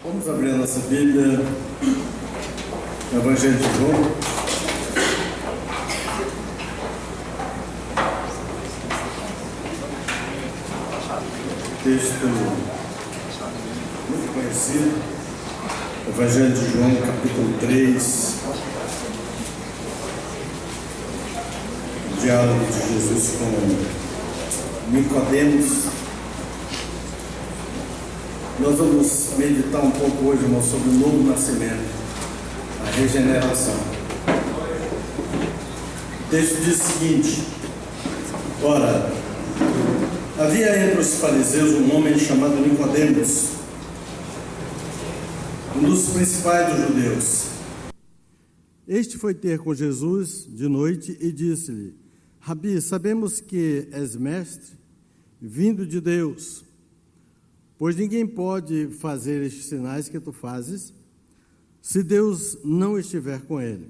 Vamos abrir a nossa Bíblia, no Evangelho de João. Texto muito conhecido, Evangelho de João, capítulo 3, o diálogo de Jesus com Nicodemos. Nós vamos meditar um pouco hoje, irmão, sobre o novo nascimento, a regeneração. O texto diz o seguinte: ora, havia entre os fariseus um homem chamado Nicodemos, um dos principais dos judeus. Este foi ter com Jesus de noite e disse-lhe: Rabi, sabemos que és mestre, vindo de Deus, pois ninguém pode fazer estes sinais que tu fazes, se Deus não estiver com ele.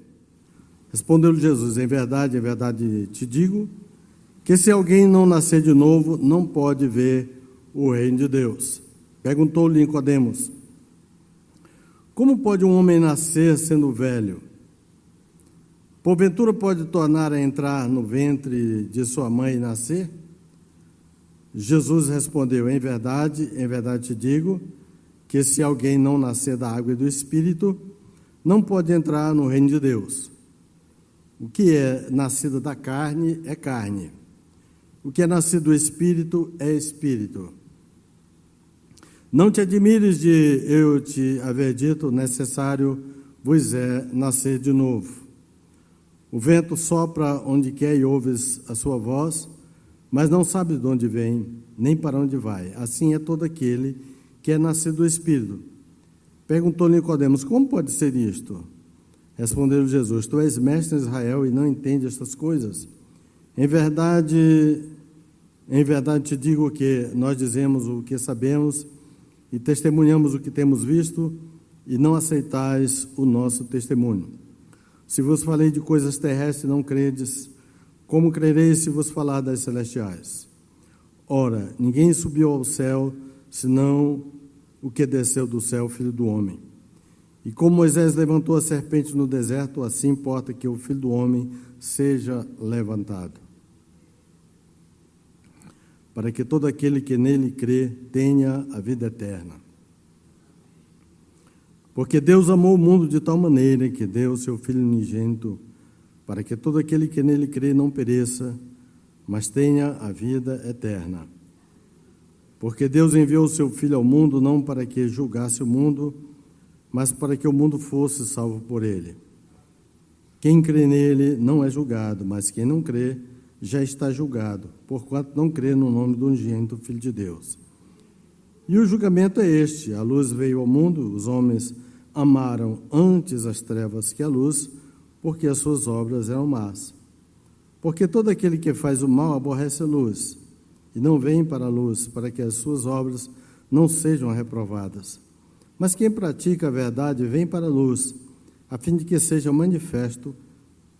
Respondeu-lhe Jesus: em verdade te digo, que se alguém não nascer de novo, não pode ver o reino de Deus. Perguntou-lhe Nicodemos: como pode um homem nascer sendo velho? Porventura pode tornar a entrar no ventre de sua mãe e nascer? Jesus respondeu: em verdade te digo, que se alguém não nascer da água e do Espírito, não pode entrar no reino de Deus. O que é nascido da carne é carne, o que é nascido do Espírito é Espírito. Não te admires de eu te haver dito, necessário vos é nascer de novo. O vento sopra onde quer e ouves a sua voz, mas não sabe de onde vem, nem para onde vai. Assim é todo aquele que é nascido do Espírito. Perguntou-lhe Nicodemos: como pode ser isto? Respondeu-lhe Jesus: tu és mestre em Israel e não entendes estas coisas? Em verdade te digo que nós dizemos o que sabemos e testemunhamos o que temos visto, e não aceitais o nosso testemunho. Se vos falei de coisas terrestres e não credes, como crereis se vos falar das celestiais? Ora, ninguém subiu ao céu, senão o que desceu do céu, o Filho do Homem. E como Moisés levantou a serpente no deserto, assim importa que o Filho do Homem seja levantado, para que todo aquele que nele crê tenha a vida eterna. Porque Deus amou o mundo de tal maneira que deu o seu Filho unigênito, para que todo aquele que nele crê não pereça, mas tenha a vida eterna. Porque Deus enviou o seu Filho ao mundo, não para que julgasse o mundo, mas para que o mundo fosse salvo por ele. Quem crê nele não é julgado, mas quem não crê já está julgado, porquanto não crê no nome do unigênito Filho de Deus. E o julgamento é este: a luz veio ao mundo, os homens amaram antes as trevas que a luz, porque as suas obras eram más. Porque todo aquele que faz o mal aborrece a luz, e não vem para a luz, para que as suas obras não sejam reprovadas. Mas quem pratica a verdade vem para a luz, a fim de que seja manifesto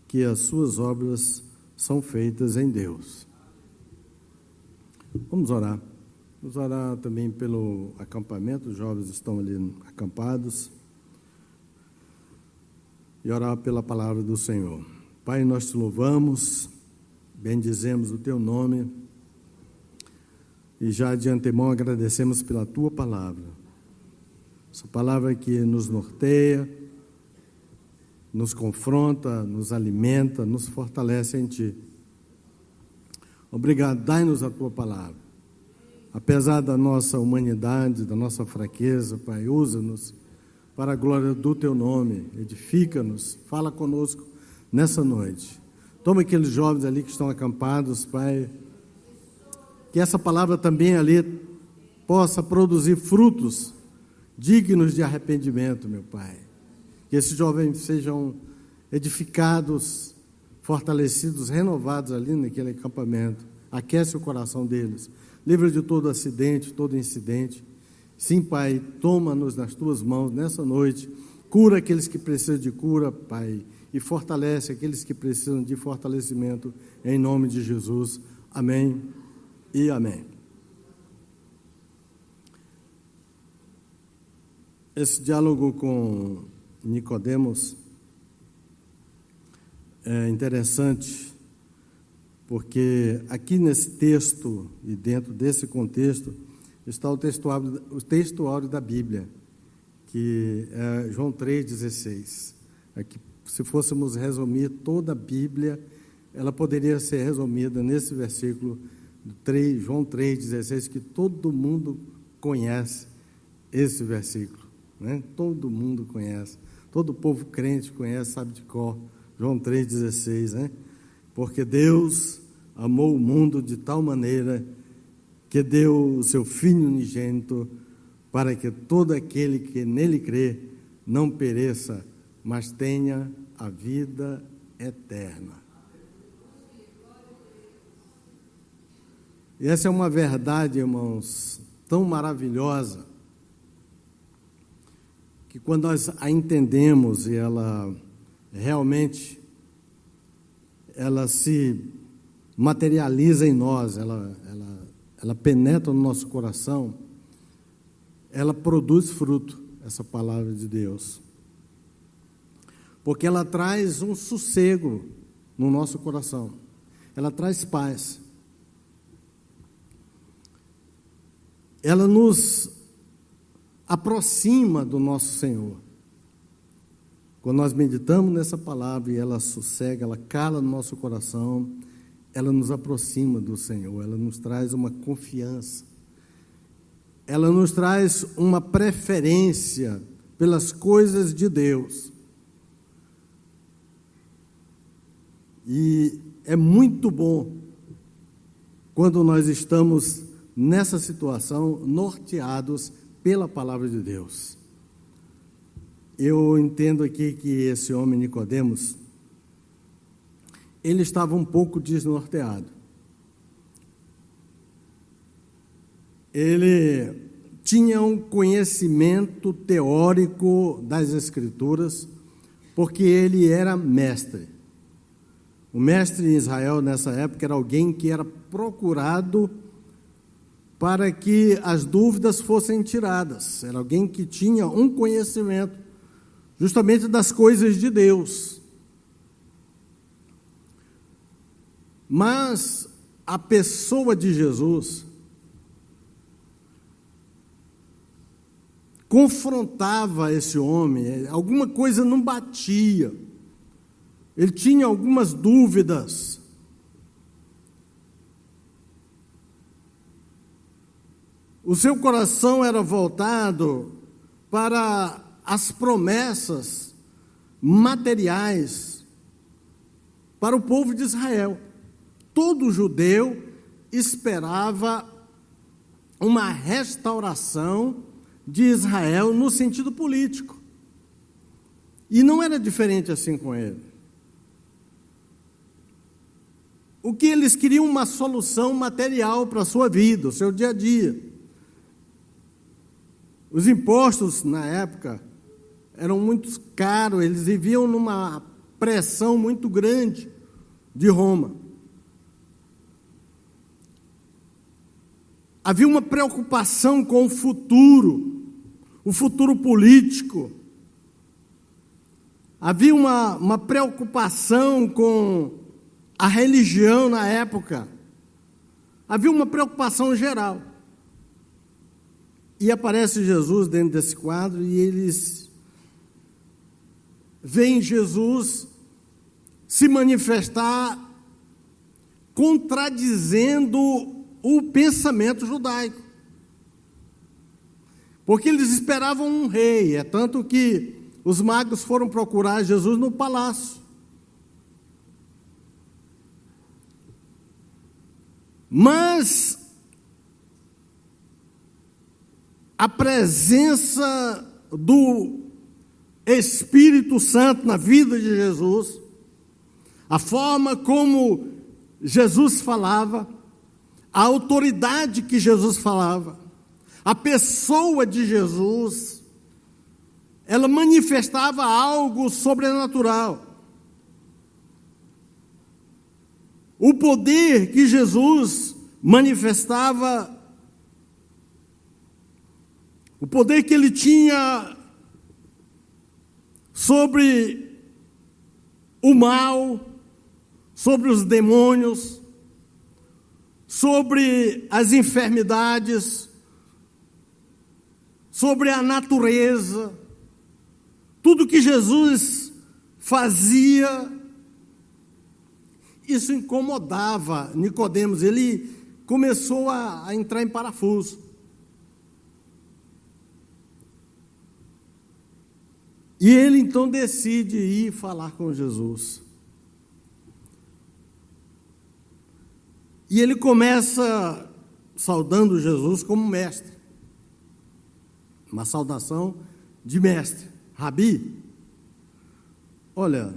que as suas obras são feitas em Deus. Vamos orar. Vamos orar também pelo acampamento, os jovens estão ali acampados. E orar pela palavra do Senhor. Pai, nós te louvamos, bendizemos o teu nome e já de antemão agradecemos pela tua palavra. Essa palavra que nos norteia, nos confronta, nos alimenta, nos fortalece em ti. Obrigado, dai-nos a tua palavra. Apesar da nossa humanidade, da nossa fraqueza, Pai, usa-nos para a glória do teu nome, edifica-nos, fala conosco nessa noite. Toma aqueles jovens ali que estão acampados, Pai, que essa palavra também ali possa produzir frutos dignos de arrependimento, meu Pai. Que esses jovens sejam edificados, fortalecidos, renovados ali naquele acampamento. Aquece o coração deles, livra de todo acidente, todo incidente. Sim, Pai, toma-nos nas tuas mãos nessa noite, cura aqueles que precisam de cura, Pai, e fortalece aqueles que precisam de fortalecimento, em nome de Jesus. Amém e amém. Esse diálogo com Nicodemos é interessante, porque aqui nesse texto e dentro desse contexto está o texto áureo da Bíblia, que é João 3,16. Aqui, se fôssemos resumir toda a Bíblia, ela poderia ser resumida nesse versículo, João 3,16, que todo mundo conhece esse versículo, né? Todo mundo conhece, todo povo crente conhece, sabe de cor, João 3,16, né? Porque Deus amou o mundo de tal maneira que deu o seu Filho unigênito para que todo aquele que nele crê não pereça, mas tenha a vida eterna. E essa é uma verdade, irmãos, tão maravilhosa, que quando nós a entendemos e ela realmente ela se materializa em nós, ela penetra no nosso coração, ela produz fruto, essa palavra de Deus. Porque ela traz um sossego no nosso coração, ela traz paz. Ela nos aproxima do nosso Senhor. Quando nós meditamos nessa palavra e ela sossega, ela cala no nosso coração, ela nos aproxima do Senhor, ela nos traz uma confiança, ela nos traz uma preferência pelas coisas de Deus. E é muito bom quando nós estamos nessa situação, norteados pela palavra de Deus. Eu entendo aqui que esse homem Nicodemos, ele estava um pouco desnorteado. Ele tinha um conhecimento teórico das Escrituras, porque ele era mestre. O mestre em Israel, nessa época, era alguém que era procurado para que as dúvidas fossem tiradas. Era alguém que tinha um conhecimento justamente das coisas de Deus. Mas a pessoa de Jesus confrontava esse homem, alguma coisa não batia, ele tinha algumas dúvidas. O seu coração era voltado para as promessas materiais para o povo de Israel. Todo judeu esperava uma restauração de Israel no sentido político. E não era diferente assim com ele. O que eles queriam, uma solução material para a sua vida, o seu dia a dia. Os impostos, na época, eram muito caros, eles viviam numa pressão muito grande de Roma. Havia uma preocupação com o futuro político. Havia uma preocupação com a religião na época. Havia uma preocupação geral. E aparece Jesus dentro desse quadro e eles veem Jesus se manifestar contradizendo o pensamento judaico. Porque eles esperavam um rei, é tanto que os magos foram procurar Jesus no palácio. Mas a presença do Espírito Santo na vida de Jesus, a forma como Jesus falava, a autoridade que Jesus falava, a pessoa de Jesus, ela manifestava algo sobrenatural. O poder que Jesus manifestava, o poder que ele tinha sobre o mal, sobre os demônios, sobre as enfermidades, sobre a natureza, tudo que Jesus fazia, isso incomodava Nicodemos. Ele começou a entrar em parafuso. E ele então decide ir falar com Jesus. E ele começa saudando Jesus como mestre. Uma saudação de mestre. Rabi, olha,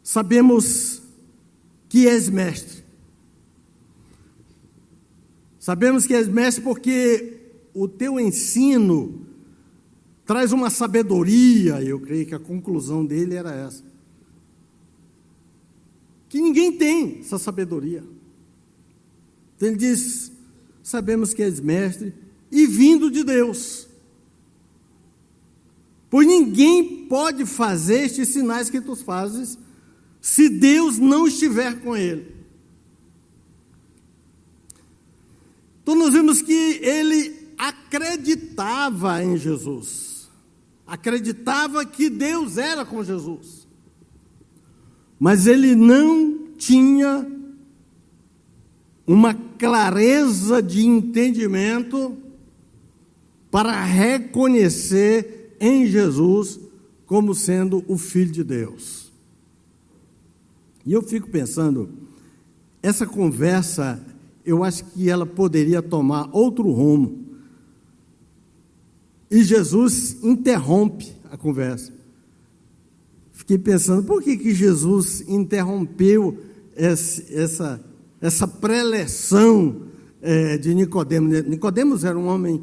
sabemos que és mestre. Sabemos que és mestre porque o teu ensino traz uma sabedoria, eu creio que a conclusão dele era essa. Que ninguém tem essa sabedoria. Então ele diz, sabemos que és mestre e vindo de Deus. Pois ninguém pode fazer estes sinais que tu fazes se Deus não estiver com ele. Então nós vemos que ele acreditava em Jesus. Acreditava que Deus era com Jesus. Mas ele não tinha uma clareza de entendimento para reconhecer em Jesus como sendo o Filho de Deus. E eu fico pensando, essa conversa, eu acho que ela poderia tomar outro rumo. E Jesus interrompe a conversa. Fiquei pensando, por que Jesus interrompeu essa preleção de Nicodemos? Nicodemos era um homem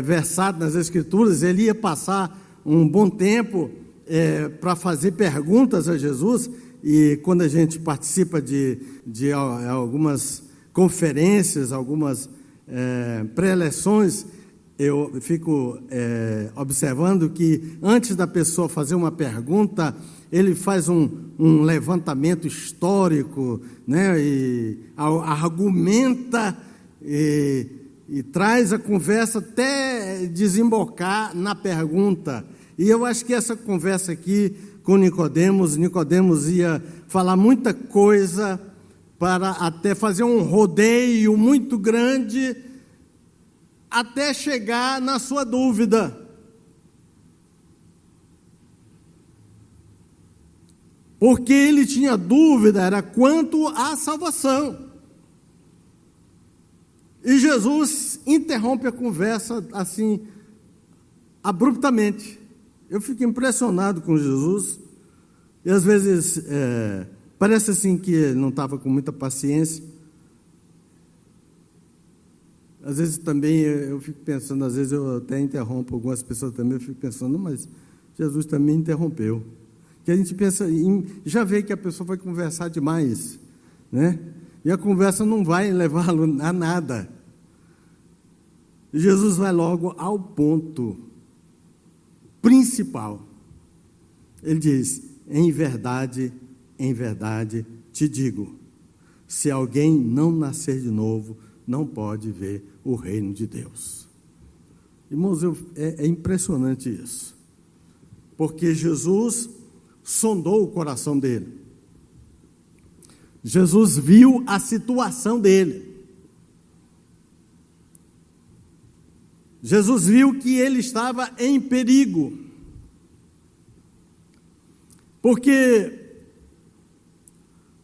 versado nas Escrituras, ele ia passar um bom tempo para fazer perguntas a Jesus, e quando a gente participa de algumas conferências, algumas preleções, eu fico observando que antes da pessoa fazer uma pergunta, ele faz um levantamento histórico, né, e argumenta e traz a conversa até desembocar na pergunta. E eu acho que essa conversa aqui com Nicodemos ia falar muita coisa para até fazer um rodeio muito grande até chegar na sua dúvida. Porque ele tinha dúvida, era quanto à salvação. E Jesus interrompe a conversa assim, abruptamente. Eu fico impressionado com Jesus, e às vezes parece assim que ele não estava com muita paciência. Às vezes também eu fico pensando, às vezes eu até interrompo algumas pessoas também, eu fico pensando, mas Jesus também interrompeu. Que a gente pensa, já vê que a pessoa vai conversar demais, né? E a conversa não vai levá-lo a nada. Jesus vai logo ao ponto principal. Ele diz, em verdade te digo, se alguém não nascer de novo, não pode ver o reino de Deus. Irmãos, é impressionante isso, porque Jesus sondou o coração dele. Jesus viu a situação dele. Jesus viu que ele estava em perigo, porque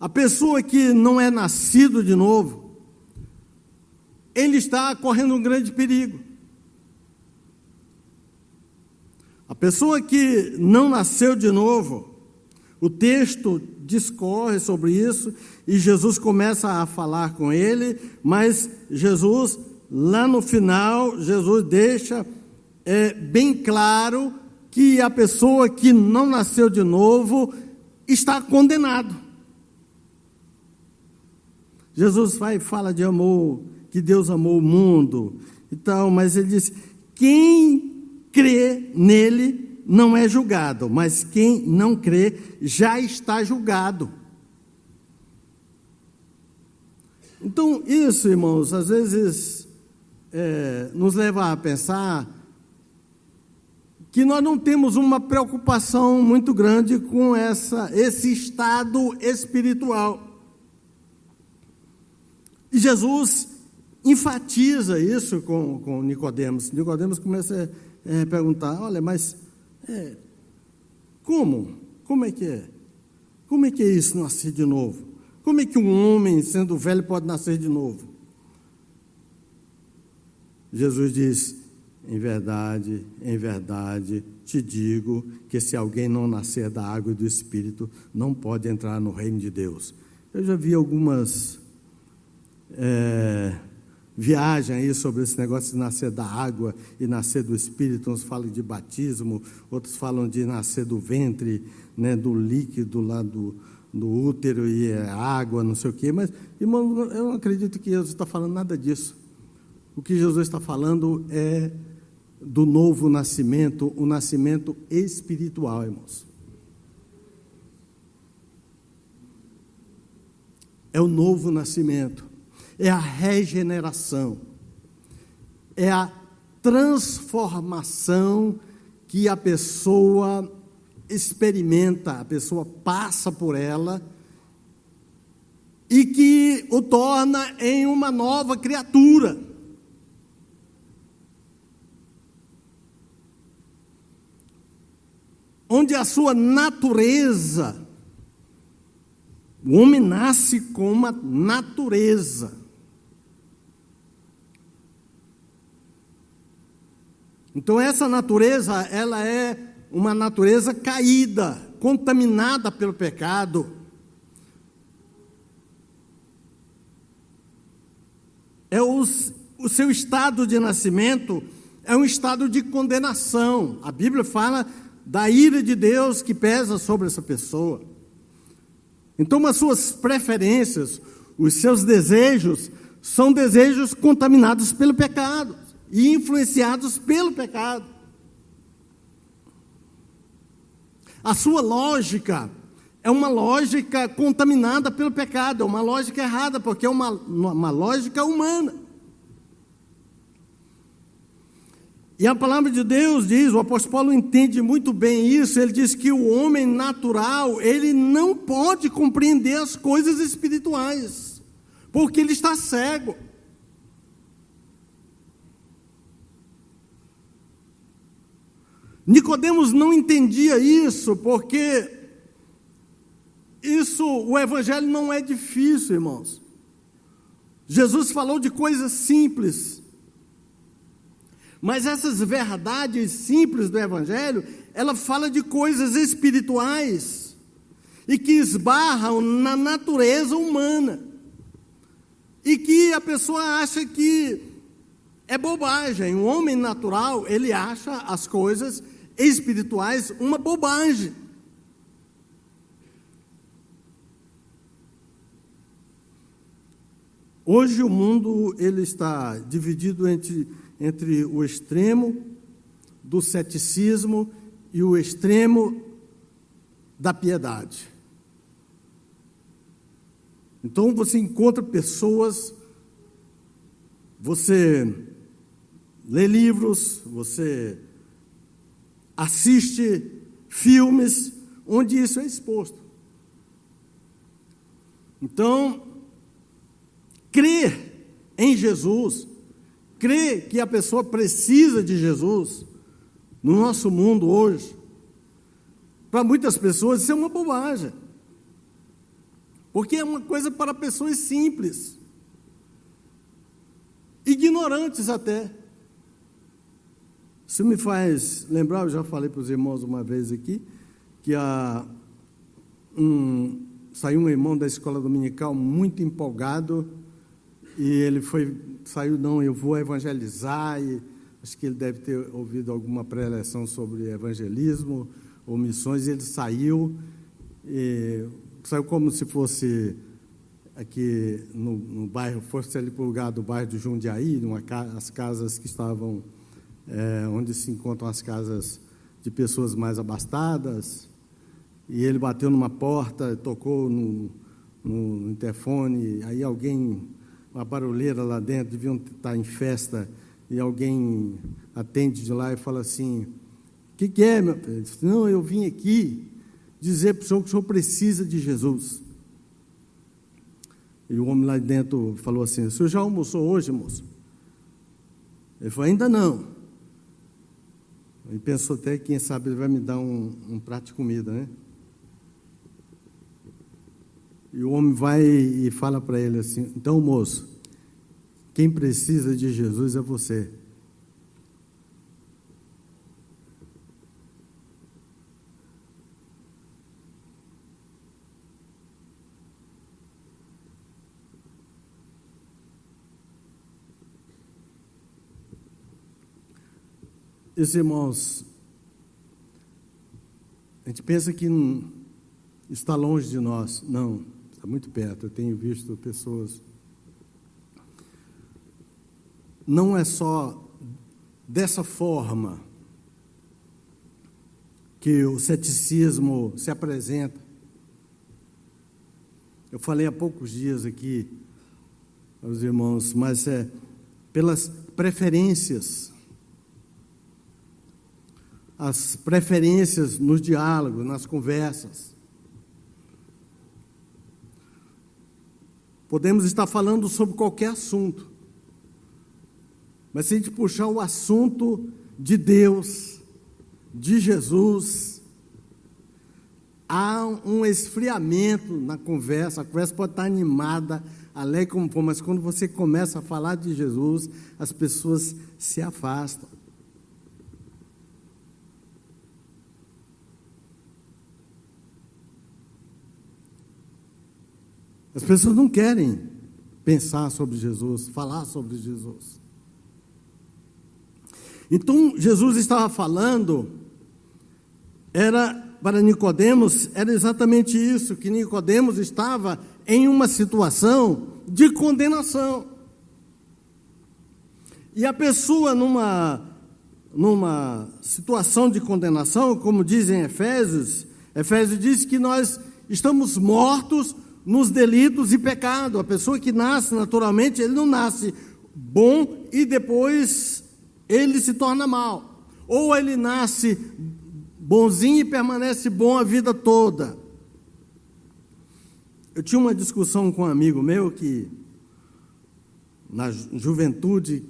a pessoa que não é nascido de novo, ele está correndo um grande perigo. A pessoa que não nasceu de novo, o texto discorre sobre isso, e Jesus começa a falar com ele, mas Jesus, lá no final, Jesus deixa bem claro que a pessoa que não nasceu de novo está condenado. Jesus vai e fala de amor, que Deus amou o mundo e tal, mas ele diz, quem crê nele não é julgado, mas quem não crê já está julgado. Então, isso, irmãos, às vezes nos leva a pensar que nós não temos uma preocupação muito grande com esse estado espiritual. E Jesus enfatiza isso com Nicodemos. Nicodemos começa a perguntar, olha, mas como? Como é que é? Como é que é isso, nascer de novo? Como é que um homem, sendo velho, pode nascer de novo? Jesus diz, em verdade, te digo que se alguém não nascer da água e do Espírito, não pode entrar no reino de Deus. Eu já vi algumas viagens aí sobre esse negócio de nascer da água e nascer do Espírito. Uns falam de batismo, outros falam de nascer do ventre, né, do líquido lá do útero e água, não sei o quê. Mas, irmão, eu não acredito que Jesus está falando nada disso. O que Jesus está falando é do novo nascimento, o nascimento espiritual, irmãos. É o novo nascimento, é a regeneração, é a transformação que a pessoa experimenta, a pessoa passa por ela e que o torna em uma nova criatura. Onde a sua natureza, o homem nasce com uma natureza. Então essa natureza, ela é uma natureza caída, contaminada pelo pecado. O seu estado de nascimento é um estado de condenação. A Bíblia fala da ira de Deus que pesa sobre essa pessoa. Então, as suas preferências, os seus desejos, são desejos contaminados pelo pecado e influenciados pelo pecado. A sua lógica é uma lógica contaminada pelo pecado, é uma lógica errada, porque é uma lógica humana. E a palavra de Deus diz, o apóstolo Paulo entende muito bem isso, ele diz que o homem natural, ele não pode compreender as coisas espirituais, porque ele está cego. Nicodemos não entendia isso, porque o evangelho não é difícil, irmãos. Jesus falou de coisas simples. Mas essas verdades simples do evangelho, ela fala de coisas espirituais e que esbarram na natureza humana. E que a pessoa acha que é bobagem. O homem natural, ele acha as coisas espirituais uma bobagem. Hoje o mundo ele está dividido entre o extremo do ceticismo e o extremo da piedade. Então você encontra pessoas, você lê livros, você assiste filmes onde isso é exposto. Então, crer em Jesus, crer que a pessoa precisa de Jesus, no nosso mundo hoje, para muitas pessoas isso é uma bobagem, porque é uma coisa para pessoas simples, ignorantes até. Isso me faz lembrar, eu já falei para os irmãos uma vez aqui, que saiu um irmão da escola dominical muito empolgado, e ele eu vou evangelizar, e acho que ele deve ter ouvido alguma preleção sobre evangelismo ou missões, e ele saiu como se fosse aqui no bairro, fosse ali para o lugar do bairro do Jundiaí, as casas que estavam, onde se encontram as casas de pessoas mais abastadas, e ele bateu numa porta, tocou no interfone, aí uma barulheira lá dentro, deviam estar em festa, e alguém atende de lá e fala assim: o que é, meu filho? Ele disse: não, eu vim aqui dizer para o senhor que o senhor precisa de Jesus. E o homem lá dentro falou assim: o senhor já almoçou hoje, moço? Ele falou: ainda não. Ele pensou até que, quem sabe, ele vai me dar um prato de comida, né? E o homem vai e fala para ele assim: então, moço, quem precisa de Jesus é você. Irmãos, a gente pensa que está longe de nós. Não, está muito perto. Eu tenho visto pessoas. Não é só dessa forma que o ceticismo se apresenta. Eu falei há poucos dias aqui aos irmãos, mas pelas preferências. As preferências nos diálogos, nas conversas. Podemos estar falando sobre qualquer assunto, mas se a gente puxar o assunto de Deus, de Jesus, há um esfriamento na conversa. A conversa pode estar animada, alegre como for, mas quando você começa a falar de Jesus, as pessoas se afastam. As pessoas não querem pensar sobre Jesus, falar sobre Jesus. Então, Jesus estava falando, para Nicodemos, era exatamente isso, que Nicodemos estava em uma situação de condenação. E a pessoa numa situação de condenação, como dizem Efésios diz que nós estamos mortos nos delitos e pecado. A pessoa que nasce naturalmente, ele não nasce bom e depois ele se torna mal. Ou ele nasce bonzinho e permanece bom a vida toda. Eu tinha uma discussão com um amigo meu que, na juventude,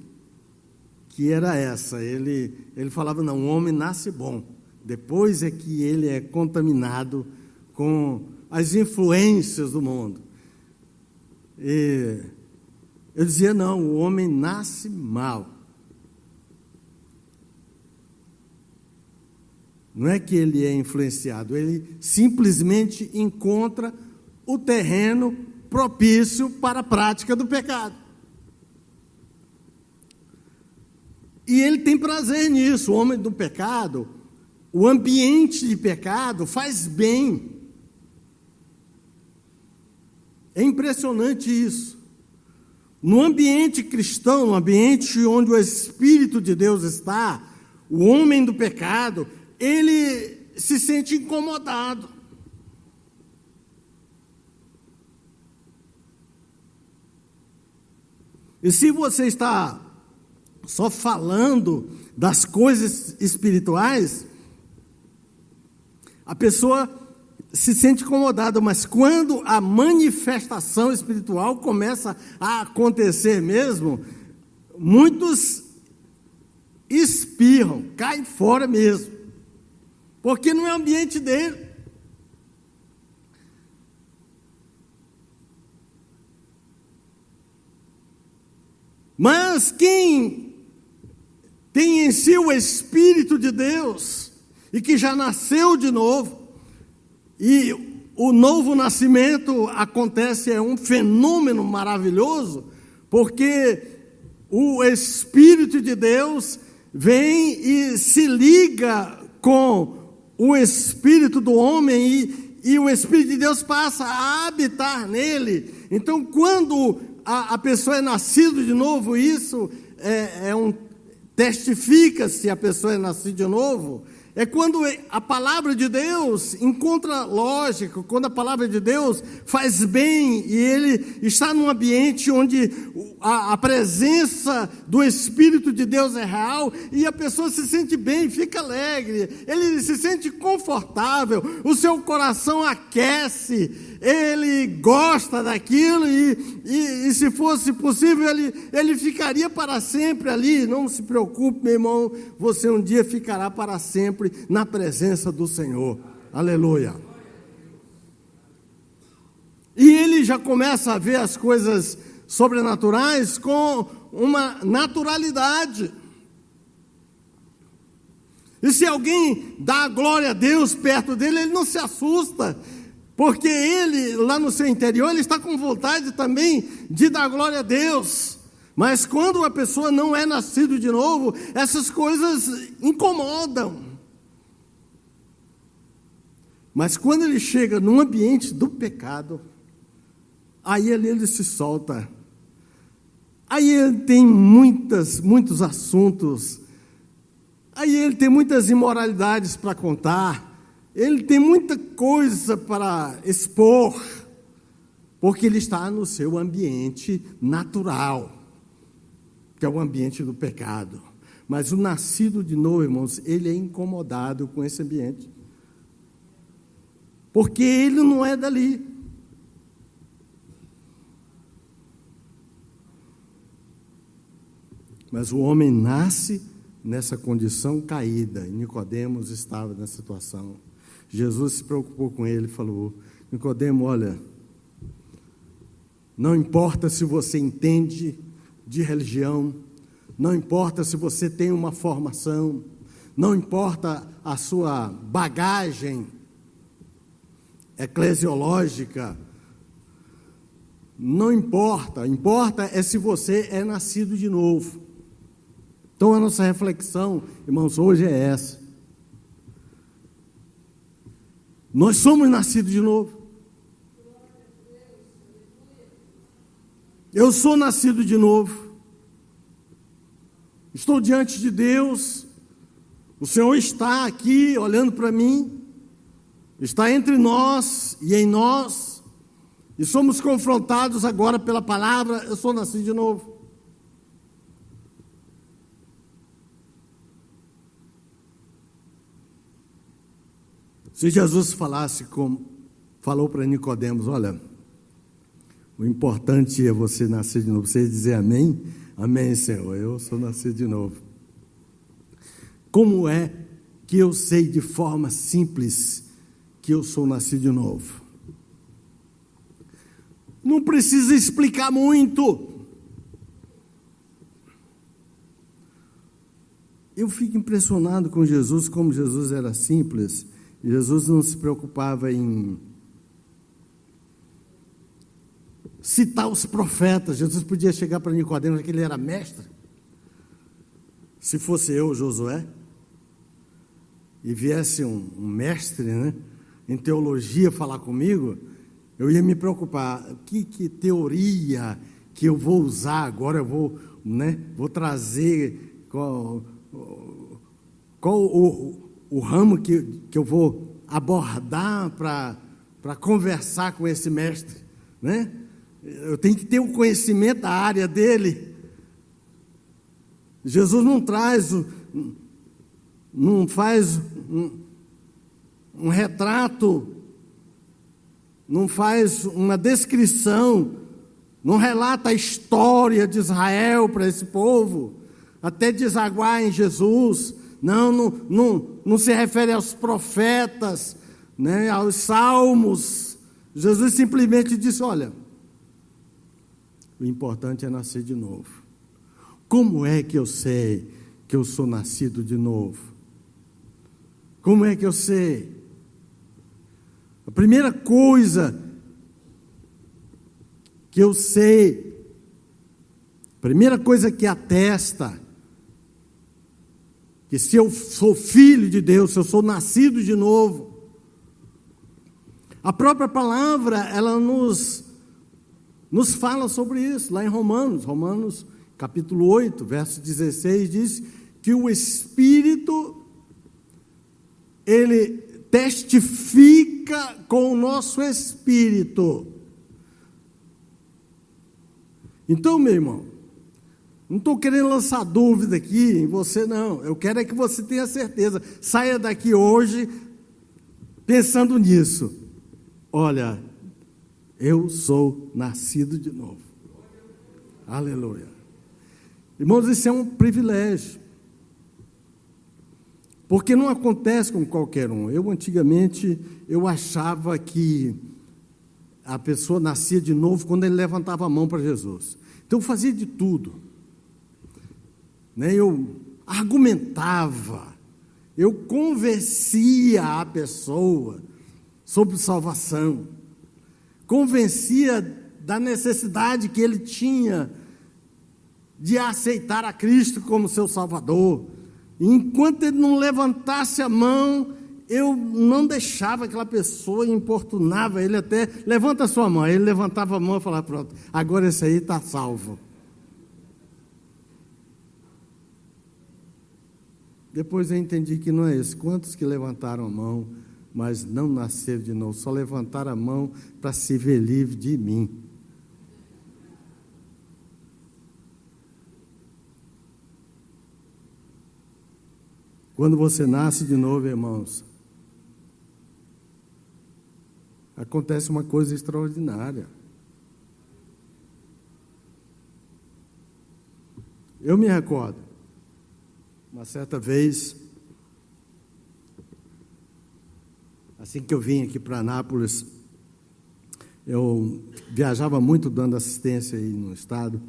que era essa. Ele falava: não, o homem nasce bom, depois é que ele é contaminado com as influências do mundo. E eu dizia: não, o homem nasce mal. Não é que ele é influenciado, ele simplesmente encontra o terreno propício para a prática do pecado. E ele tem prazer nisso. O homem do pecado, o ambiente de pecado faz bem. É impressionante isso. No ambiente cristão, no ambiente onde o Espírito de Deus está, o homem do pecado, ele se sente incomodado. E se você está só falando das coisas espirituais, a pessoa se sente incomodada, mas quando a manifestação espiritual começa a acontecer mesmo, muitos espirram, caem fora mesmo, porque não é o ambiente dele. Mas quem tem em si o Espírito de Deus, e que já nasceu de novo, e o novo nascimento acontece, é um fenômeno maravilhoso, porque o Espírito de Deus vem e se liga com o Espírito do homem, e o Espírito de Deus passa a habitar nele. Então, quando a pessoa é nascida de novo, isso testifica se a pessoa é nascida de novo, É quando a palavra de Deus encontra lógica, quando a palavra de Deus faz bem e ele está num ambiente onde a presença do Espírito de Deus é real e a pessoa se sente bem, fica alegre, ele se sente confortável, o seu coração aquece, ele gosta daquilo e se fosse possível ele ficaria para sempre ali. Não se preocupe, meu irmão, você um dia ficará para sempre na presença do Senhor. Aleluia. E ele já começa a ver as coisas sobrenaturais com uma naturalidade. E se alguém dá glória a Deus perto dele, ele não se assusta, porque ele, lá no seu interior, ele está com vontade também de dar glória a Deus. Mas quando a pessoa não é nascido de novo, essas coisas incomodam. Mas quando ele chega num ambiente do pecado, aí ele se solta. Aí ele tem muitos assuntos. Aí ele tem muitas imoralidades para contar. Ele tem muita coisa para expor, porque ele está no seu ambiente natural, que é o ambiente do pecado. Mas o nascido de novo, irmãos, ele é incomodado com esse ambiente, porque ele não é dali. Mas o homem nasce nessa condição caída, e Nicodemos estava nessa situação. Jesus se preocupou com ele e falou: Nicodemo, olha, não importa se você entende de religião, não importa se você tem uma formação, não importa a sua bagagem eclesiológica, não importa, importa é se você é nascido de novo. Então a nossa reflexão, irmãos, hoje é essa. Nós somos nascidos de novo. Eu sou nascido de novo. Estou diante de Deus. O Senhor está aqui olhando para mim. Está entre nós e em nós. E somos confrontados agora pela palavra. Eu sou nascido de novo. Se Jesus falasse como falou para Nicodemos, olha, o importante é você nascer de novo. Você ia dizer amém? Amém, Senhor, eu sou nascido de novo. Como é que eu sei de forma simples que eu sou nascido de novo? Não precisa explicar muito. Eu fico impressionado com Jesus, como Jesus era simples. Jesus não se preocupava em citar os profetas. Jesus podia chegar para Nicodemos, que ele era mestre. Se fosse eu, Josué, e viesse um mestre, né, em teologia falar comigo, eu ia me preocupar. Que teoria que eu vou usar agora? Eu vou trazer qual o ramo que eu vou abordar para conversar com esse mestre, né? Eu tenho que ter o conhecimento da área dele. Jesus não faz um retrato, não faz uma descrição, não relata a história de Israel para esse povo, até desaguar em Jesus. Não se refere aos profetas, né, aos salmos. Jesus simplesmente disse: olha, o importante é nascer de novo. Como é que eu sei que eu sou nascido de novo? Como é que eu sei? A primeira coisa que eu sei, a primeira coisa que atesta que se eu sou filho de Deus, se eu sou nascido de novo, a própria palavra, ela nos fala sobre isso, lá em Romanos capítulo 8, verso 16, diz que o Espírito ele testifica com o nosso espírito. Então, meu irmão, não estou querendo lançar dúvida aqui em você, não. Eu quero é que você tenha certeza. Saia daqui hoje pensando nisso. Olha, eu sou nascido de novo. Aleluia. Irmãos, isso é um privilégio. Porque não acontece com qualquer um. Antigamente, eu achava que a pessoa nascia de novo quando ele levantava a mão para Jesus. Então, eu fazia de tudo. Eu argumentava, eu convencia a pessoa sobre salvação, convencia da necessidade que ele tinha de aceitar a Cristo como seu Salvador. E enquanto ele não levantasse a mão, eu não deixava aquela pessoa, importunava ele até, levanta a sua mão. Aí ele levantava a mão e falava, pronto, agora esse aí está salvo. Depois eu entendi que não é isso. Quantos que levantaram a mão, mas não nasceram de novo, só levantaram a mão para se ver livre de mim. Quando você nasce de novo, irmãos, acontece uma coisa extraordinária. Eu me recordo, uma certa vez, assim que eu vim aqui para Anápolis, eu viajava muito dando assistência aí no estado,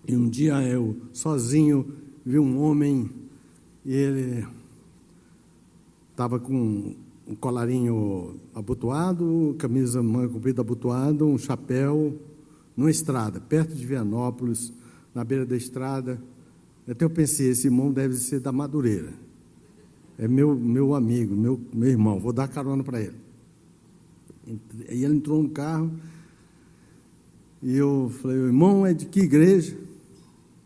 e um dia eu, sozinho, vi um homem, e ele estava com um colarinho abotoado, camisa manga comprida abotoada, um chapéu, numa estrada, perto de Vianópolis, na beira da estrada. Até eu pensei, esse irmão deve ser da Madureira. É meu amigo, meu irmão, vou dar carona para ele. E ele entrou no carro, e eu falei, o irmão é de que igreja?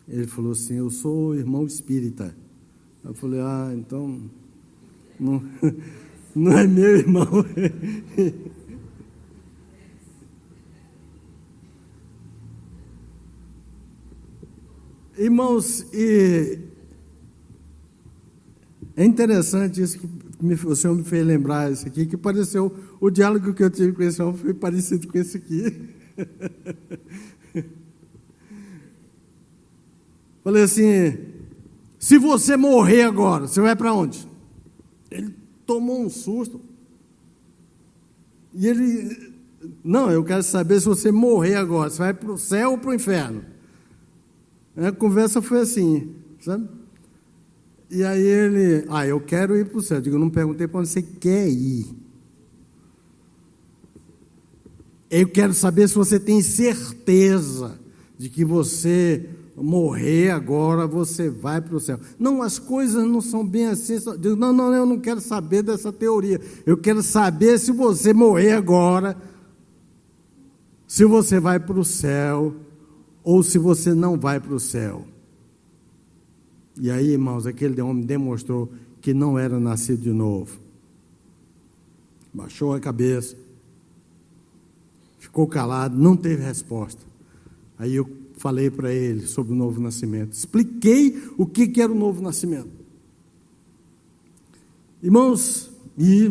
Ele falou assim, eu sou irmão espírita. Eu falei, então, não é meu irmão. Irmãos, e é interessante isso que o Senhor me fez lembrar isso aqui, que pareceu, o diálogo que eu tive com esse homem foi parecido com esse aqui. Falei assim, se você morrer agora, você vai para onde? Ele tomou um susto. E ele, não, eu quero saber se você morrer agora, você vai para o céu ou para o inferno? A conversa foi assim, sabe? E aí ele, eu quero ir para o céu. Eu digo, eu não perguntei para onde você quer ir. Eu quero saber se você tem certeza de que você morrer agora, você vai para o céu. Não, as coisas não são bem assim. Eu digo, não, eu não quero saber dessa teoria. Eu quero saber se você morrer agora, se você vai para o céu ou se você não vai para o céu. E aí, irmãos, aquele homem demonstrou que não era nascido de novo. Baixou a cabeça, ficou calado, não teve resposta. Aí eu falei para ele sobre o novo nascimento. Expliquei o que era o novo nascimento. Irmãos, e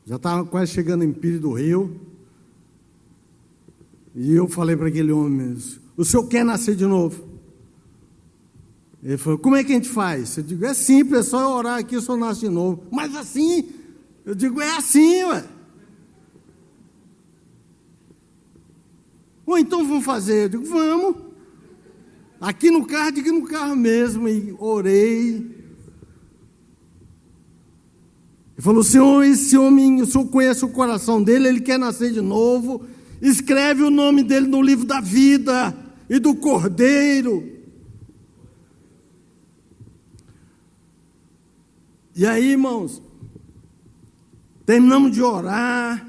já estava quase chegando em Pires do Rio. E eu falei para aquele homem, o senhor quer nascer de novo? Ele falou, como é que a gente faz? Eu digo, é simples, é só eu orar aqui, o senhor nasce de novo. Mas assim? Eu digo, é assim, ué. Ou então vamos fazer? Eu digo, vamos. Aqui no carro, digo no carro mesmo, e orei. Ele falou, senhor, esse homem, o senhor conhece o coração dele, ele quer nascer de novo. Escreve o nome dele no livro da vida e do Cordeiro. E aí, irmãos, terminamos de orar,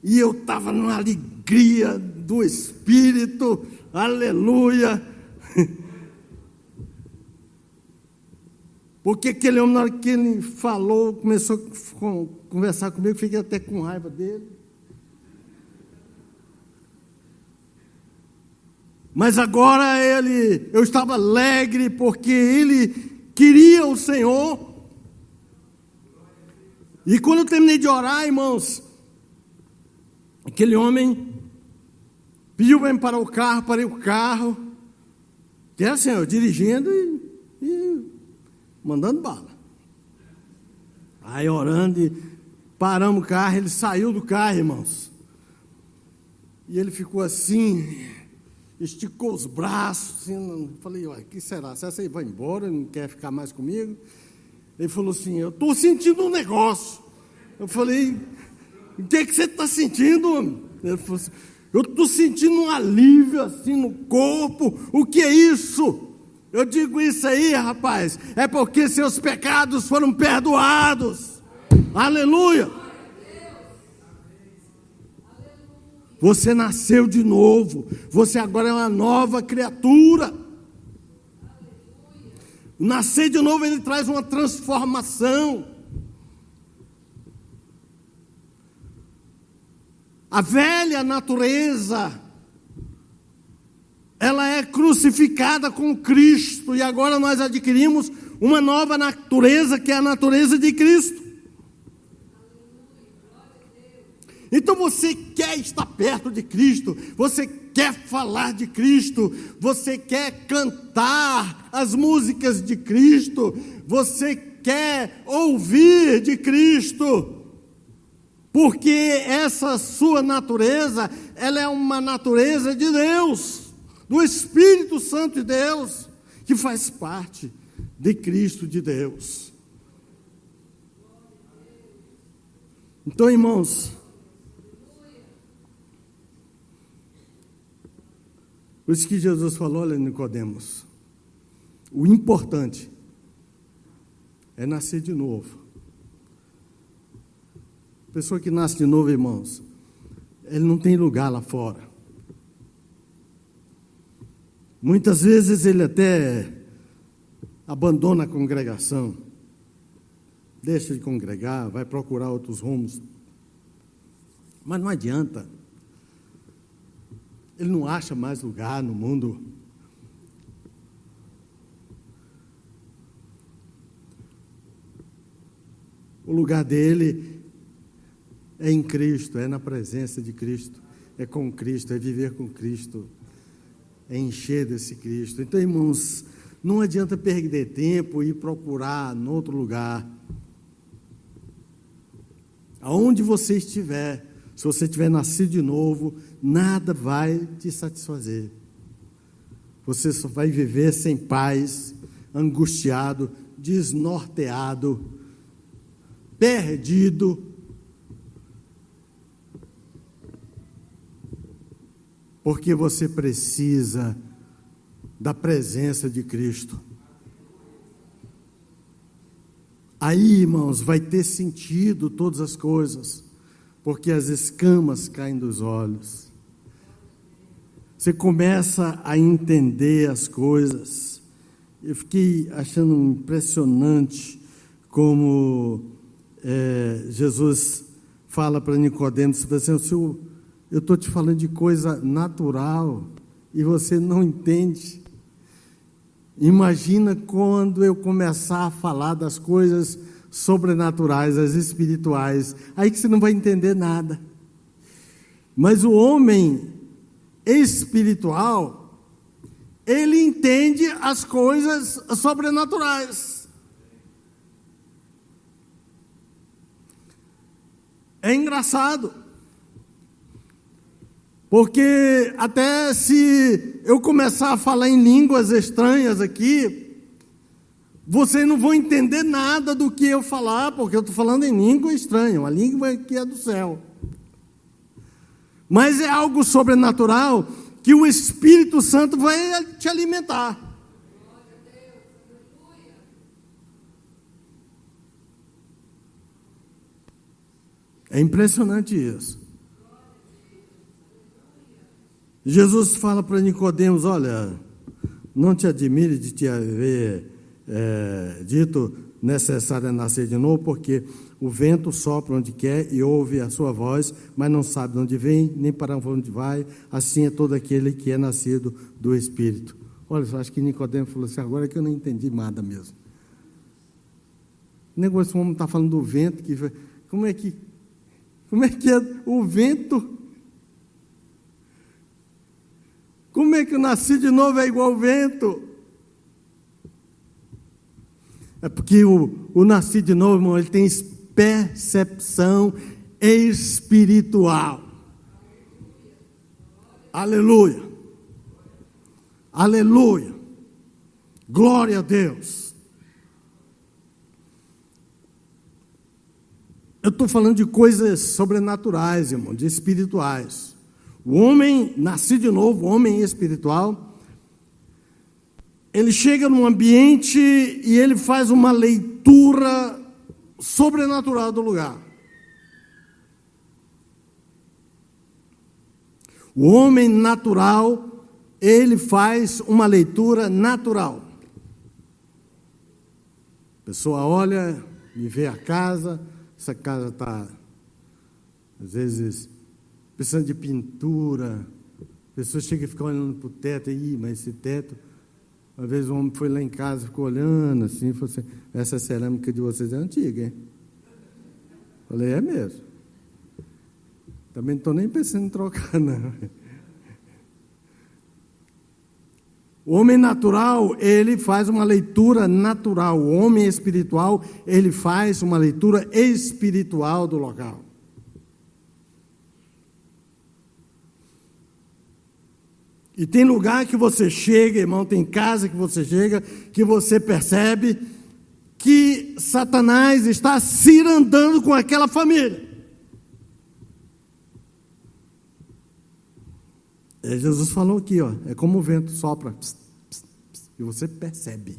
e eu estava numa alegria do Espírito, aleluia. Porque aquele homem, na hora que ele falou, começou a conversar comigo, fiquei até com raiva dele. Mas agora eu estava alegre, porque ele queria o Senhor. E quando eu terminei de orar, irmãos, aquele homem pediu para mim parar o carro, parei o carro, que era assim, eu dirigindo e mandando bala. Aí orando e paramos o carro, ele saiu do carro, irmãos. E ele ficou assim, esticou os braços, assim, falei, o que será? Será que ele vai embora, não quer ficar mais comigo? Ele falou assim, eu estou sentindo um negócio. Eu falei, o que você está sentindo, homem? Ele falou assim, eu estou sentindo um alívio assim no corpo. O que é isso? Eu digo isso aí, rapaz, é porque seus pecados foram perdoados. Aleluia! Você nasceu de novo. Você agora é uma nova criatura. Nascer de novo, ele traz uma transformação. A velha natureza, ela é crucificada com Cristo, e agora nós adquirimos uma nova natureza, que é a natureza de Cristo. Então você quer estar perto de Cristo, você quer falar de Cristo, você quer cantar as músicas de Cristo, você quer ouvir de Cristo, porque essa sua natureza, ela é uma natureza de Deus, do Espírito Santo de Deus, que faz parte de Cristo de Deus. Então, irmãos, por isso que Jesus falou, olha, Nicodemos, o importante é nascer de novo. A pessoa que nasce de novo, irmãos, ele não tem lugar lá fora. Muitas vezes ele até abandona a congregação, deixa de congregar, vai procurar outros rumos. Mas não adianta. Ele não acha mais lugar no mundo. O lugar dele é em Cristo, é na presença de Cristo, é com Cristo, é viver com Cristo, é encher desse Cristo. Então, irmãos, não adianta perder tempo e ir procurar em outro lugar. Aonde você estiver, se você tiver nascido de novo, nada vai te satisfazer. Você só vai viver sem paz, angustiado, desnorteado, perdido. Porque você precisa da presença de Cristo. Aí, irmãos, vai ter sentido todas as coisas, porque as escamas caem dos olhos. Você começa a entender as coisas. Eu fiquei achando impressionante como Jesus fala para Nicodemos, assim, eu estou te falando de coisa natural e você não entende. Imagina quando eu começar a falar das coisas sobrenaturais, as espirituais, aí que você não vai entender nada. Mas o homem espiritual, ele entende as coisas sobrenaturais. É engraçado, porque até se eu começar a falar em línguas estranhas aqui, vocês não vão entender nada do que eu falar, porque eu estou falando em língua estranha, uma língua que é do céu. Mas é algo sobrenatural que o Espírito Santo vai te alimentar. É impressionante isso. Jesus fala para Nicodemos, olha, não te admire de te haver dito necessário nascer de novo, porque o vento sopra onde quer e ouve a sua voz, mas não sabe de onde vem, nem para onde vai. Assim é todo aquele que é nascido do Espírito. Olha, eu acho que Nicodemo falou assim, agora que eu não entendi nada mesmo. O negócio, o homem está falando do vento, como é que é o vento? Como é que eu nasci de novo é igual ao vento? É porque o nascer de novo, irmão, ele tem percepção espiritual. Aleluia. Aleluia. Glória a Deus. Eu estou falando de coisas sobrenaturais, irmão, de espirituais. O homem, nascido de novo, o homem espiritual, ele chega num ambiente e ele faz uma leitura sobrenatural do lugar. O homem natural, ele faz uma leitura natural. A pessoa olha e vê a casa, essa casa está, às vezes, precisando de pintura, a pessoa chega e fica olhando para o teto, mas esse teto, uma vez um homem foi lá em casa e ficou olhando assim, falou assim, essa cerâmica de vocês é antiga, hein? Falei, é mesmo. Também não estou nem pensando em trocar, não. O homem natural, ele faz uma leitura natural. O homem espiritual, ele faz uma leitura espiritual do local. E tem lugar que você chega, irmão, tem casa que você chega, que você percebe que Satanás está cirandando com aquela família. Jesus falou aqui, ó, é como o vento sopra, pss, pss, pss, e você percebe.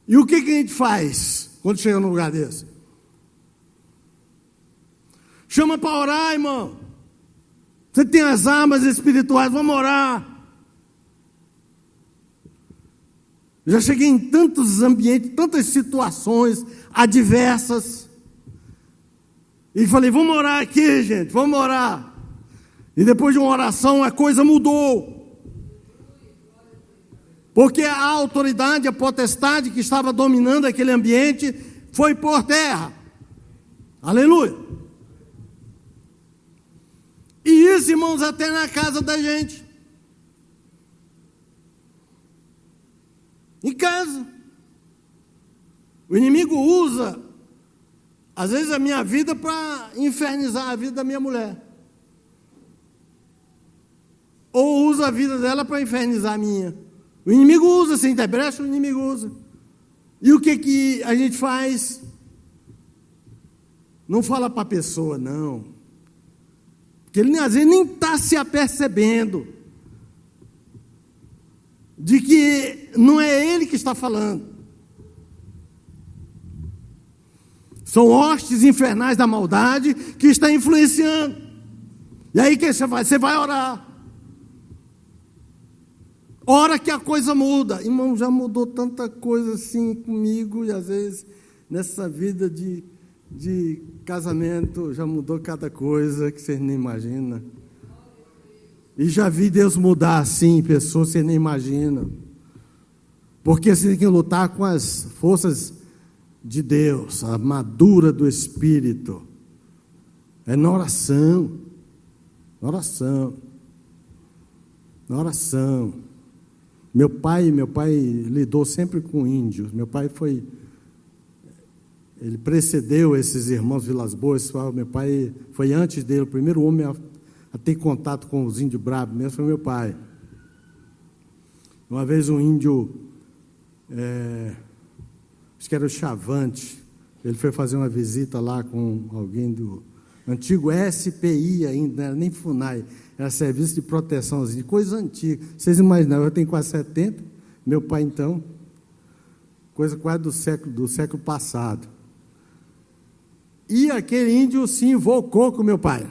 E o que a gente faz quando chega num lugar desse? Chama para orar, irmão. Você tem as armas espirituais, vamos orar. Já cheguei em tantos ambientes, tantas situações adversas. E falei, vamos orar aqui, gente, vamos orar. E depois de uma oração, a coisa mudou. Porque a autoridade, a potestade que estava dominando aquele ambiente foi por terra. Aleluia. E isso, irmãos, até na casa da gente. Em casa. O inimigo usa, às vezes, a minha vida para infernizar a vida da minha mulher. Ou usa a vida dela para infernizar a minha. O inimigo usa, você interpreta, o inimigo usa. E o que a gente faz? Não fala para a pessoa, não. Porque ele, às vezes, nem está se apercebendo de que não é ele que está falando. São hostes infernais da maldade que está influenciando. E aí o que você faz? Você vai orar. Ora que a coisa muda. Irmão, já mudou tanta coisa assim comigo, e às vezes nessa vida de casamento já mudou cada coisa que vocês nem imaginam. E já vi Deus mudar assim, pessoas que vocês nem imaginam. Porque você tem que lutar com as forças de Deus, a armadura do Espírito. É na oração. Na oração. Na oração. Meu pai lidou sempre com índios. Meu pai ele precedeu esses irmãos Vilas Boas. Meu pai foi antes dele, o primeiro homem a ter contato com os índios bravos mesmo foi meu pai. Uma vez um índio, acho que era o Chavante, ele foi fazer uma visita lá com alguém do antigo SPI ainda, não era nem FUNAI, era Serviço de Proteção, de coisa antiga. Vocês imaginam, eu tenho quase 70, meu pai então, coisa quase do século passado. E aquele índio se invocou com meu pai.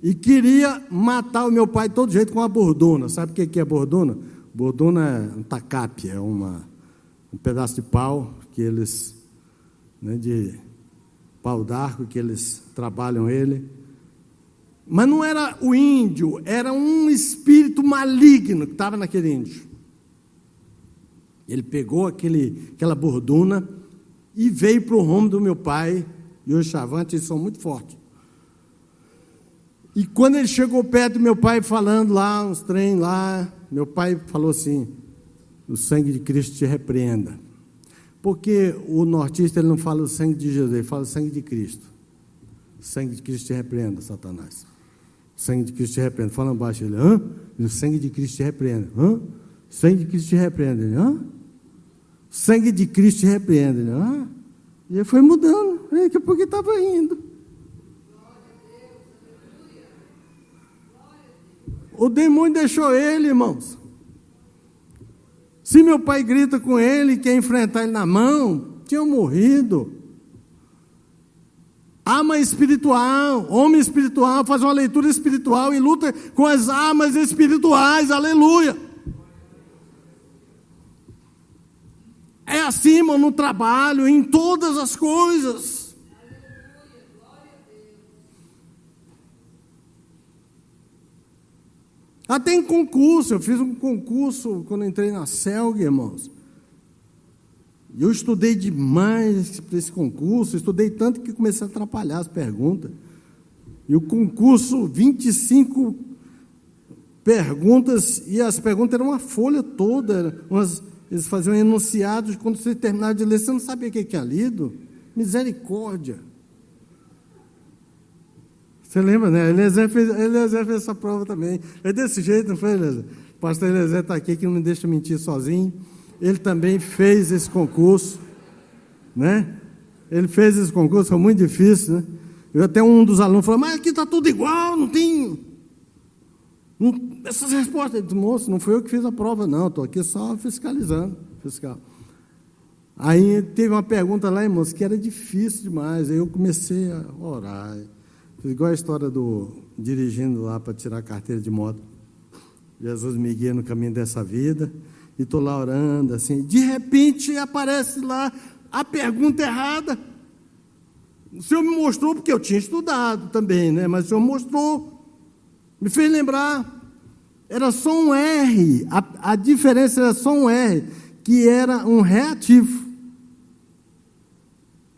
e queria matar o meu pai de todo jeito com uma bordona. Sabe o que é bordona? Bordona é um tacape, é um pedaço de pau que eles, né, de pau d'arco, que eles trabalham ele. Mas não era o índio, era um espírito maligno que estava naquele índio. Ele pegou aquela bordona e veio para o rumo do meu pai, e os chavantes são muito fortes. E quando ele chegou perto do meu pai, falando lá, uns trem lá, meu pai falou assim: o sangue de Cristo te repreenda. Porque o nortista, ele não fala o sangue de Jesus, ele fala o sangue de Cristo. O sangue de Cristo te repreenda, Satanás. O sangue de Cristo te repreenda. Fala baixo, ele: hã? O sangue de Cristo te repreenda. Hã? O sangue de Cristo te repreenda. Ele: hã? O sangue de Cristo te repreenda. Ele: hã? E ele foi mudando. Daqui a pouco ele estava indo. O demônio deixou ele, irmãos. Se meu pai grita com ele e quer enfrentar ele na mão, tinha morrido. Arma espiritual, homem espiritual, faz uma leitura espiritual e luta com as armas espirituais, aleluia. É assim, irmão, no trabalho, em todas as coisas. Até em concurso, eu fiz um concurso quando entrei na CELG, irmãos. E eu estudei demais para esse concurso, estudei tanto que comecei a atrapalhar as perguntas. E o concurso, 25 perguntas, e as perguntas eram uma folha toda, eles faziam enunciados, quando você terminava de ler, você não sabia o que tinha lido. Misericórdia. Você lembra, né? Eliezer fez essa prova também. É desse jeito, não foi, Eliezer? O pastor Eliezer está aqui, que não me deixa mentir sozinho. Ele também fez esse concurso, né? Ele fez esse concurso, foi muito difícil, né? Eu até um dos alunos falou: mas aqui está tudo igual, não tem... essas respostas. Eu disse: moço, não foi eu que fiz a prova, não, estou aqui só fiscalizando. Fiscal. Aí teve uma pergunta lá, irmãos, que era difícil demais. Aí eu comecei a orar. Fiz igual a história do dirigindo lá para tirar a carteira de moto. Jesus me guia no caminho dessa vida. E estou lá orando, assim. De repente aparece lá a pergunta errada. O Senhor me mostrou, porque eu tinha estudado também, né? Mas o Senhor mostrou. Me fez lembrar. Era só um R. A diferença era só um R, que era um reativo.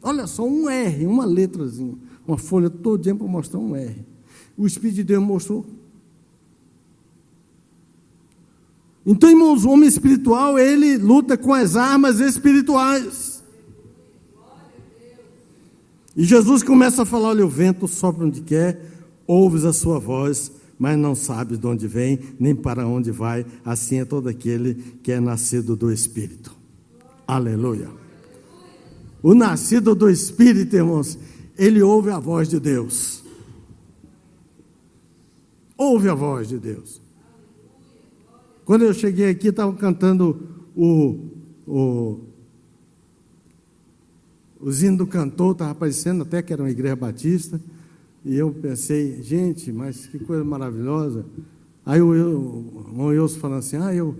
Olha só, um R, uma letrazinha. Uma folha todinha para mostrar um R. O Espírito de Deus mostrou. Então, irmãos, o homem espiritual, ele luta com as armas espirituais. E Jesus começa a falar: olha, o vento sopra onde quer, ouves a sua voz, mas não sabes de onde vem, nem para onde vai. Assim é todo aquele que é nascido do Espírito. Aleluia. O nascido do Espírito, irmãos, ele ouve a voz de Deus. Ouve a voz de Deus. Quando eu cheguei aqui, estavam cantando os hinos do cantor, estava aparecendo até que era uma igreja batista, e eu pensei: gente, mas que coisa maravilhosa. Aí o irmão Wilson falando assim: eu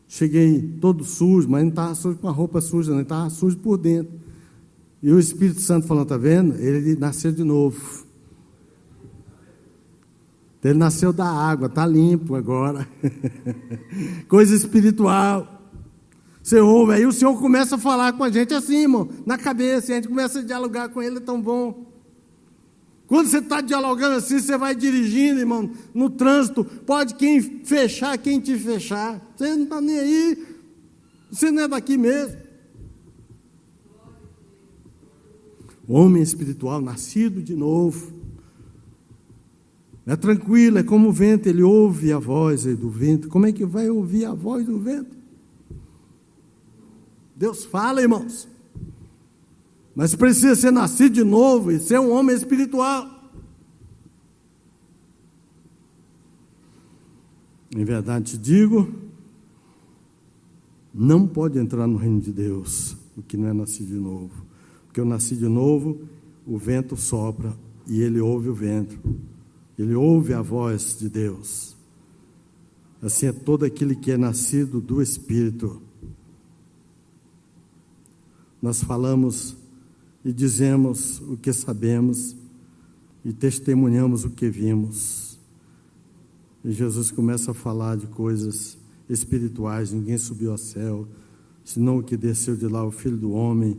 cheguei todo sujo, mas não estava sujo com a roupa suja, não, estava sujo por dentro. E o Espírito Santo falando: está vendo? Ele nasceu de novo. Ele nasceu da água, está limpo agora. Coisa espiritual. Você ouve, aí o Senhor começa a falar com a gente assim, irmão, na cabeça, e a gente começa a dialogar com Ele, é tão bom. Quando você está dialogando assim, você vai dirigindo, irmão, no trânsito, pode quem fechar, quem te fechar. Você não está nem aí, você não é daqui mesmo. O homem espiritual, nascido de novo, é tranquilo, é como o vento, ele ouve a voz do vento. Como é que vai ouvir a voz do vento? Deus fala, irmãos, mas precisa ser nascido de novo e ser um homem espiritual. Em verdade te digo, não pode entrar no reino de Deus o que não é nascido de novo. Porque eu nasci de novo, o vento sopra e ele ouve o vento. ele ouve a voz de Deus. Assim é todo aquele que é nascido do Espírito. Nós falamos e dizemos o que sabemos e testemunhamos o que vimos. E Jesus começa a falar de coisas espirituais. Ninguém subiu ao céu, senão o que desceu de lá, o Filho do Homem.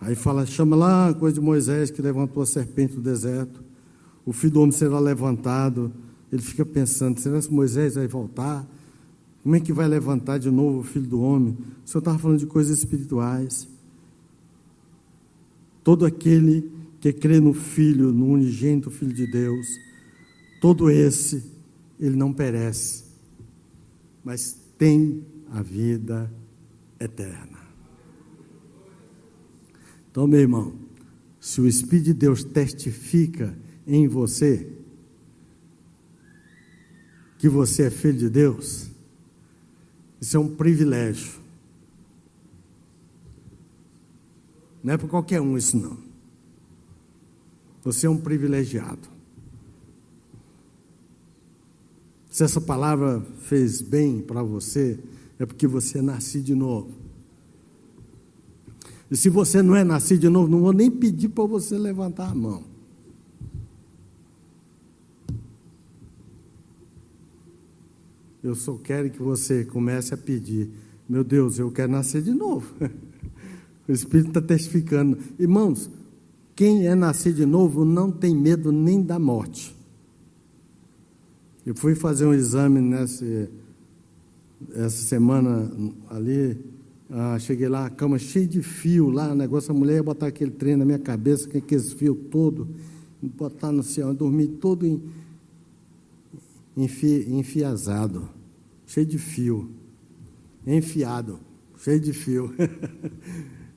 Aí fala, chama lá a coisa de Moisés que levantou a serpente do deserto. O Filho do Homem será levantado. Ele fica pensando, será que Moisés vai voltar? Como é que vai levantar de novo o Filho do Homem? O Senhor estava falando de coisas espirituais. Todo aquele que crê no Filho, no unigênito Filho de Deus, todo esse, ele não perece, mas tem a vida eterna. Então, meu irmão, se o Espírito de Deus testifica em você que você é filho de Deus, isso é um privilégio. Não é para qualquer um isso não. Você é um privilegiado. Se essa palavra fez bem para você, é porque você é nascido de novo. E se você não é nascido de novo, não vou nem pedir para você levantar a mão. Eu só quero que você comece a pedir, meu Deus, eu quero nascer de novo. O Espírito está testificando. Irmãos, quem é nascido de novo não tem medo nem da morte. Eu fui fazer um exame essa semana ali, cheguei lá, a cama cheia de fio lá, o negócio, a mulher ia botar aquele trem na minha cabeça, com aqueles fios todo, botar no céu, eu dormi todo enfiazado, cheio de fio, enfiado, cheio de fio.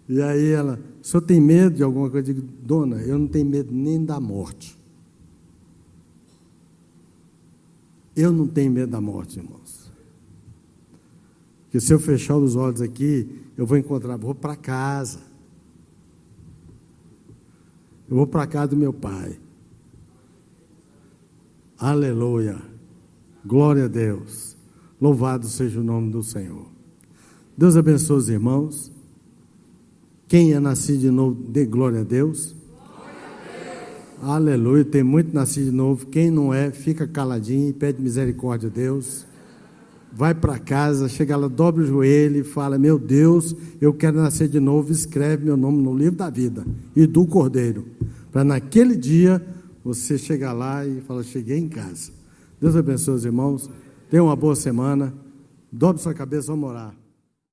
E aí ela, o senhor tem medo de alguma coisa? Eu digo, dona, eu não tenho medo nem da morte. Eu não tenho medo da morte, irmãos. Porque se eu fechar os olhos aqui, eu vou para casa. Eu vou para a casa do meu pai. Aleluia. Glória a Deus. Louvado seja o nome do Senhor. Deus abençoe os irmãos. Quem é nascido de novo, dê glória a Deus. Aleluia, tem muito nascido de novo. Quem não é, fica caladinho e pede misericórdia a Deus. Vai para casa, chega lá, dobra o joelho e fala, meu Deus, eu quero nascer de novo. Escreve meu nome no livro da vida e do Cordeiro, para naquele dia você chegar lá e falar, cheguei em casa. Deus abençoe os irmãos, tenha uma boa semana. Dobre sua cabeça, vamos orar.